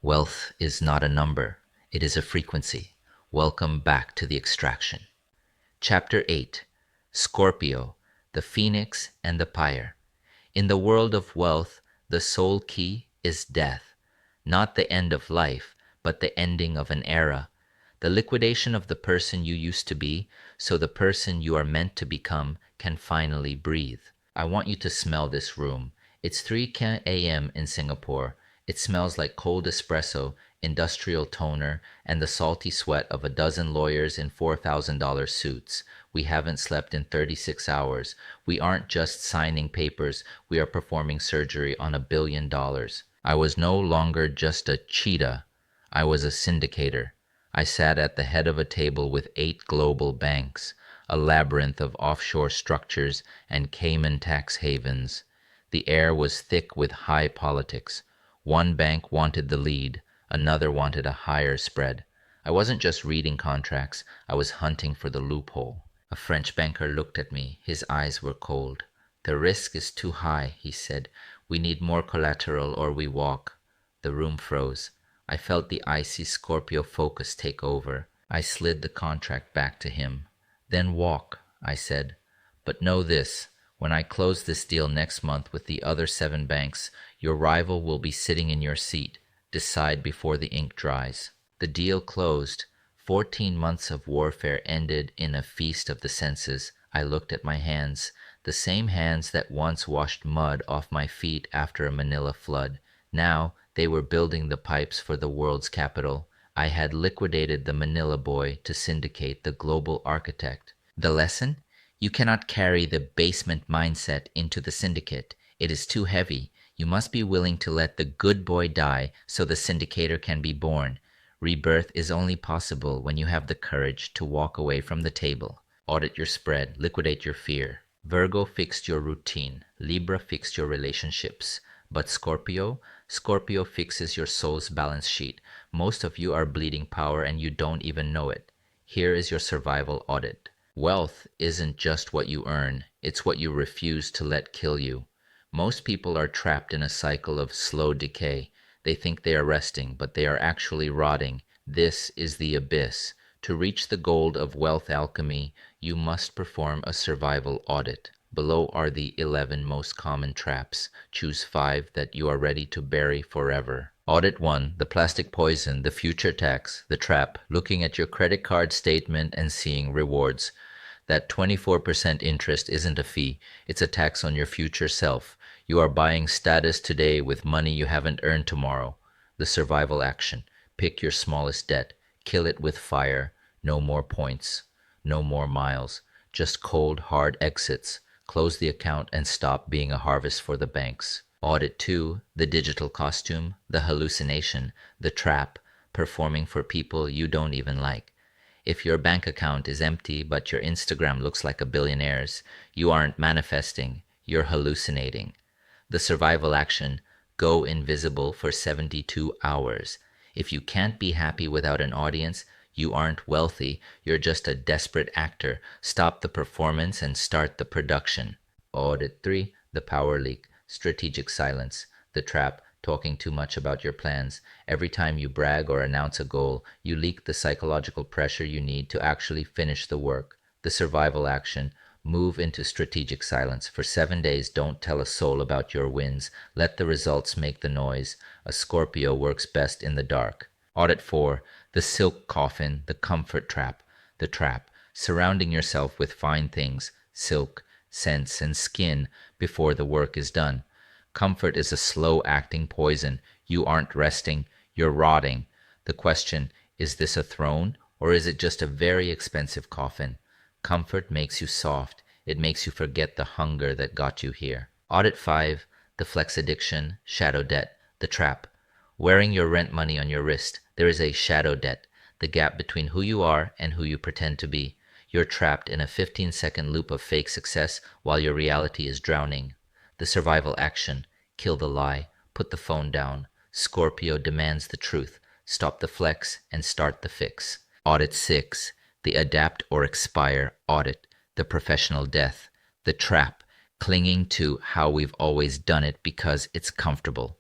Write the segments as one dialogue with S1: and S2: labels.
S1: Wealth is not a number, it is a frequency. Welcome back to the extraction. Chapter 8 Scorpio, the Phoenix and the Pyre. In the world of wealth, the sole key is death. Not the end of life, but the ending of an era. The liquidation of the person you used to be, so the person you are meant to become can finally breathe. I want you to smell this room. It's 3 a.m. in Singapore. It smells like cold espresso, industrial toner, and the salty sweat of a dozen lawyers in $4,000 suits. We haven't slept in 36 hours. We aren't just signing papers, we are performing surgery on $1 billion. I was no longer just a cheetah, I was a syndicator. I sat at the head of a table with 8 global banks, a labyrinth of offshore structures and Cayman tax havens. The air was thick with high politics. One bank wanted the lead, another wanted a higher spread. I wasn't just reading contracts, I was hunting for the loophole. A French banker looked at me. His eyes were cold. "The risk is too high," he said. "We need more collateral or we walk." The room froze. I felt the icy Scorpio focus take over. I slid the contract back to him. "Then walk," I said. "But know this, when I close this deal next month with the other 7 banks, your rival will be sitting in your seat. Decide before the ink dries." The deal closed. 14 months of warfare ended in a feast of the senses. I looked at my hands, the same hands that once washed mud off my feet after a Manila flood. Now they were building the pipes for the world's capital. I had liquidated the Manila boy to syndicate the global architect. The lesson? You cannot carry the basement mindset into the syndicate. It is too heavy. You must be willing to let the good boy die so the syndicator can be born. Rebirth is only possible when you have the courage to walk away from the table. Audit your spread, liquidate your fear. Virgo fixed your routine, Libra fixed your relationships. But Scorpio fixes your soul's balance sheet. Most of you are bleeding power and you don't even know it. Here is your survival audit. Wealth isn't just what you earn, it's what you refuse to let kill you. Most people are trapped in a cycle of slow decay. They think they are resting, but they are actually rotting. This is the abyss. To reach the gold of wealth alchemy, you must perform a survival audit. Below are the 11 most common traps. Choose 5 that you are ready to bury forever. Audit 1, the plastic poison, the future tax, the trap, looking at your credit card statement and seeing rewards. That 24% interest isn't a fee, it's a tax on your future self. You are buying status today with money you haven't earned tomorrow. The survival action. Pick your smallest debt. Kill it with fire. No more points. No more miles. Just cold, hard exits. Close the account and stop being a harvest for the banks. Audit 2, the digital costume, the hallucination, the trap, performing for people you don't even like. If your bank account is empty but your Instagram looks like a billionaire's, you aren't manifesting, you're hallucinating. The survival action, go invisible for 72 hours. If you can't be happy without an audience, you aren't wealthy, you're just a desperate actor. Stop the performance and start the production. Audit 3, the power leak, strategic silence, the trap, talking too much about your plans. Every time you brag or announce a goal, you leak the psychological pressure you need to actually finish the work. The survival action, move into strategic silence. For 7 days, don't tell a soul about your wins. Let the results make the noise. A Scorpio works best in the dark. Audit 4, the silk coffin, the comfort trap, the trap, surrounding yourself with fine things, silk, scents, and skin before the work is done. Comfort is a slow-acting poison. You aren't resting, you're rotting. The question, is this a throne, or is it just a very expensive coffin? Comfort makes you soft. It makes you forget the hunger that got you here. Audit 5, the flex addiction, shadow debt, the trap. Wearing your rent money on your wrist, there is a shadow debt, the gap between who you are and who you pretend to be. You're trapped in a 15-second loop of fake success while your reality is drowning. The survival action, kill the lie, put the phone down. Scorpio demands the truth. Stop the flex and start the fix. Audit 6, the adapt or expire audit, the professional death, the trap, clinging to how we've always done it because it's comfortable.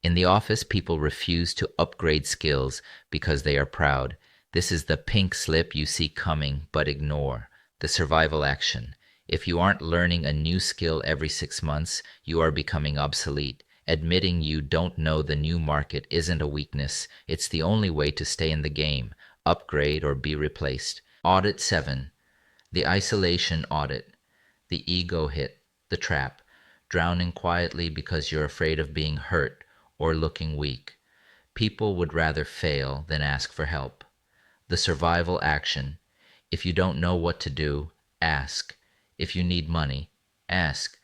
S1: In the office, people refuse to upgrade skills because they are proud. This is the pink slip you see coming but ignore. The survival action. If you aren't learning a new skill every 6 months, you are becoming obsolete. Admitting you don't know the new market isn't a weakness, it's the only way to stay in the game. Upgrade or be replaced. Audit 7. The isolation audit. The ego hit. The trap. Drowning quietly because you're afraid of being hurt or looking weak. People would rather fail than ask for help. The survival action. If you don't know what to do, ask. If you need money, ask.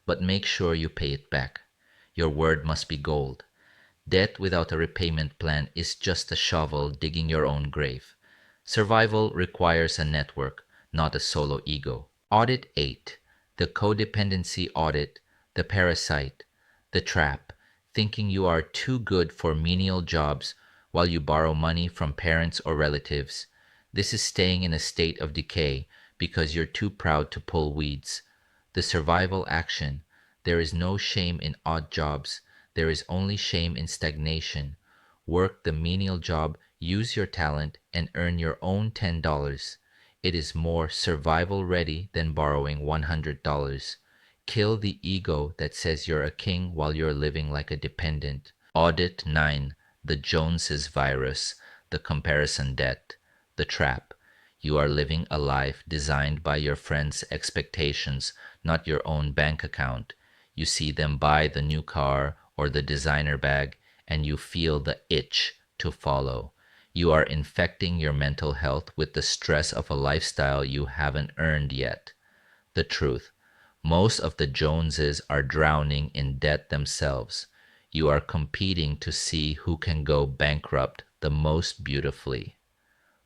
S1: But make sure you pay it back. Your word must be gold. Debt without a repayment plan is just a shovel digging your own grave. Survival requires a network, not a solo ego. Audit 8. The codependency audit, the parasite, the trap, thinking you are too good for menial jobs while you borrow money from parents or relatives. This is staying in a state of decay because you're too proud to pull weeds. The survival action. There is no shame in odd jobs. There is only shame in stagnation. Work the menial job, use your talent, and earn your own $10. It is more survival ready than borrowing $100. Kill the ego that says you're a king while you're living like a dependent. Audit 9. The Joneses virus, the comparison debt, the trap. You are living a life designed by your friends' expectations, not your own bank account. You see them buy the new car or the designer bag, and you feel the itch to follow. You are infecting your mental health with the stress of a lifestyle you haven't earned yet. The truth. Most of the Joneses are drowning in debt themselves. You are competing to see who can go bankrupt the most beautifully.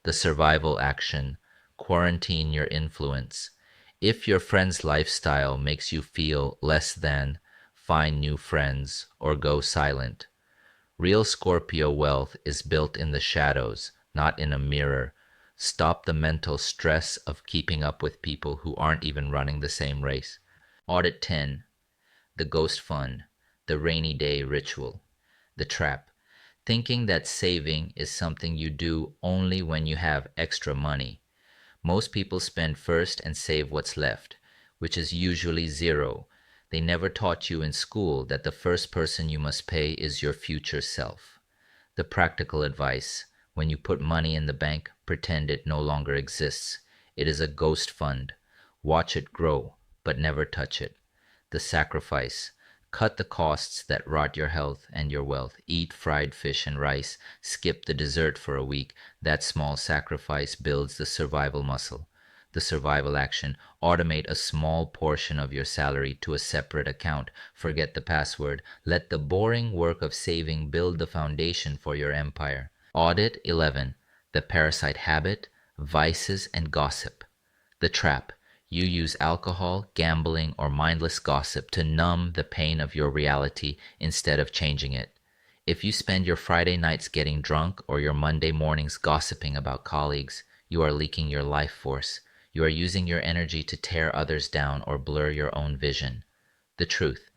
S1: The survival action. Quarantine your influence. If your friend's lifestyle makes you feel less than, find new friends or go silent. Real Scorpio wealth is built in the shadows, not in a mirror. Stop the mental stress of keeping up with people who aren't even running the same race. Audit 10. The ghost fund, the rainy day ritual, the trap. Thinking that saving is something you do only when you have extra money. Most people spend first and save what's left, which is usually zero. They never taught you in school that the first person you must pay is your future self. The practical advice: when you put money in the bank, pretend it no longer exists. It is a ghost fund. Watch it grow, but never touch it. The sacrifice: cut the costs that rot your health and your wealth. Eat fried fish and rice. Skip the dessert for a week. That small sacrifice builds the survival muscle. The survival action: automate a small portion of your salary to a separate account. Forget the password. Let the boring work of saving build the foundation for your empire. Audit 11. The parasite habit, vices, and gossip. The trap: you use alcohol, gambling, or mindless gossip to numb the pain of your reality instead of changing it. If you spend your Friday nights getting drunk or your Monday mornings gossiping about colleagues, you are leaking your life force. You are using your energy to tear others down or blur your own vision. The truth.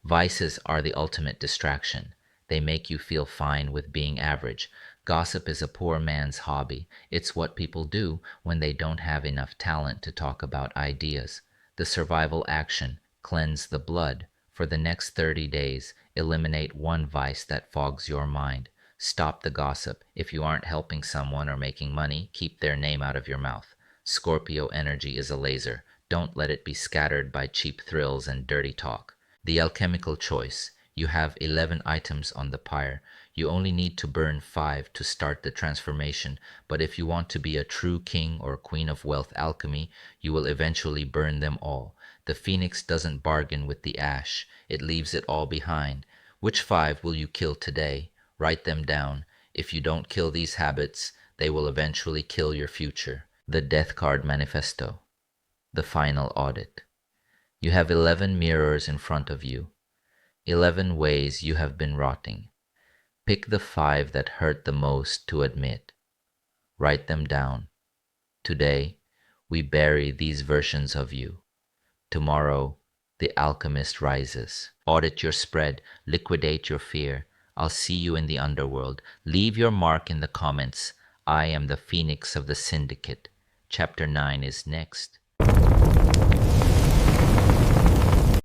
S1: Vices are the ultimate distraction. They make you feel fine with being average. Gossip is a poor man's hobby. It's what people do when they don't have enough talent to talk about ideas. The survival action: cleanse the blood. For the next 30 days, eliminate one vice that fogs your mind. Stop the gossip. If you aren't helping someone or making money, keep their name out of your mouth. Scorpio energy is a laser. Don't let it be scattered by cheap thrills and dirty talk. The alchemical choice. You have 11 items on the pyre. You only need to burn 5 to start the transformation, but if you want to be a true king or queen of wealth alchemy, you will eventually burn them all. The phoenix doesn't bargain with the ash, it leaves it all behind. Which 5 will you kill today? Write them down. If you don't kill these habits, they will eventually kill your future. The Death Card Manifesto. The final audit. You have 11 mirrors in front of you. 11 ways you have been rotting. Pick the 5 that hurt the most to admit. Write them down. Today, we bury these versions of you. Tomorrow, The alchemist rises. Audit your spread, liquidate your fear. I'll see you in the underworld. Leave your mark in the comments. I am the phoenix of the syndicate. Chapter 9 is next.